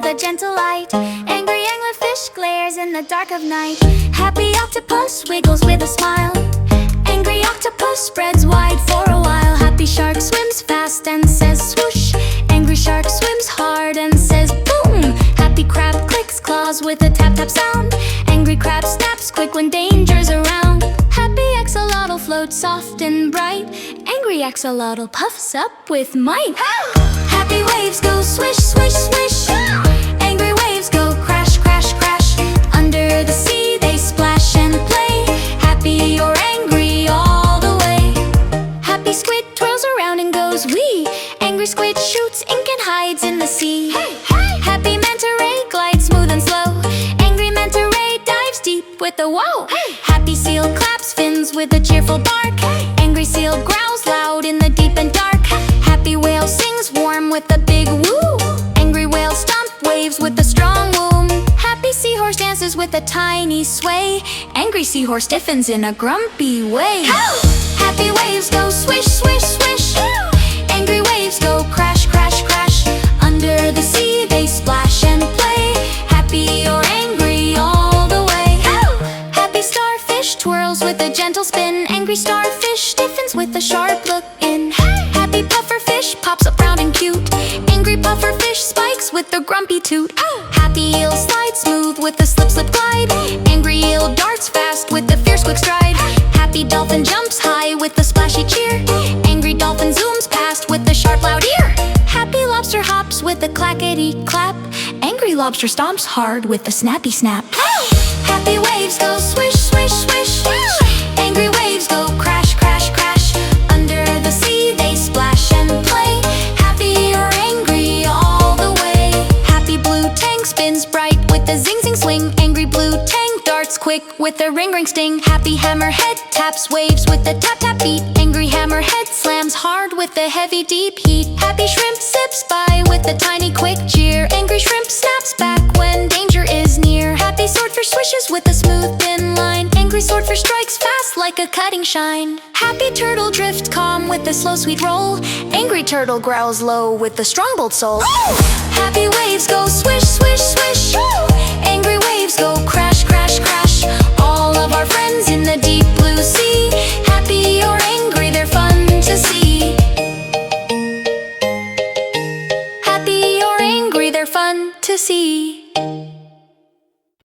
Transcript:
with a gentle light. Angry anglerfish glares in the dark of night. Happy octopus wiggles with a smile. Angry octopus spreads wide for a while. Happy shark swims fast and says swoosh. Angry shark swims hard and says boom. Happy crab clicks claws with a tap tap sound. Angry crab snaps quick when danger's around. Happy axolotl floats soft and bright. Angry axolotl puffs up with might. Happy waves go swish, swish, swish. Angry waves go crash, crash, crash. Under the sea they splash and play. Happy or angry all the way. Happy squid twirls around and goes wee. Angry squid shoots ink and hides in the sea. Happy manta ray glides smooth and slow. Angry manta ray dives deep with a whoa. Happy seal claps fins with a cheerful bark. Angry seal growls loud in the deep and dark. Happy whale sings warm with a big woo. Angry whale stomp waves with a strong womb. Happy seahorse dances with a tiny sway. Angry seahorse stiffens in a grumpy way. Happy waves go swish, swish, swish. Angry waves go crash, crash, crash. Under the sea they splash and play. Happy or angry all the way. Happy starfish twirls with a gentle spin. Angry starfish stiffens with a sharp look in. Happy pufferfish pops up round and cute. Angry pufferfish spikes with a grumpy toot. Happy eel slides smooth with a slip, slip, glide. Angry eel darts fast with a fierce quick stride. Happy dolphin jumps high with a splashy cheer. Angry dolphin zooms past with a sharp loud ear. Happy lobster hops with a clackety clap. Angry lobster stomps hard with a snappy snap. Happy waves go swish, swish, swish. Angry waves go crash, crash, crash. Under the sea they splash and play. Happy or angry all the way. Happy blue tang spins bright with a zing zing swing. Angry blue tang darts quick with a ring ring sting. Happy hammerhead taps waves with a tap tap beat. Angry hammerhead slams hard with a heavy deep heat. Happy shrimp zips by with a tiny quick jeer. Angry shrimp snaps back when danger is near. Happy swordfish swishes with a smooth thin line. Angry swordfish strikes fast like a cutting shine. Happy turtle drifts calm with a slow sweet roll. Angry turtle growls low with a strong bold soul. Happy waves go swish, swish, swish.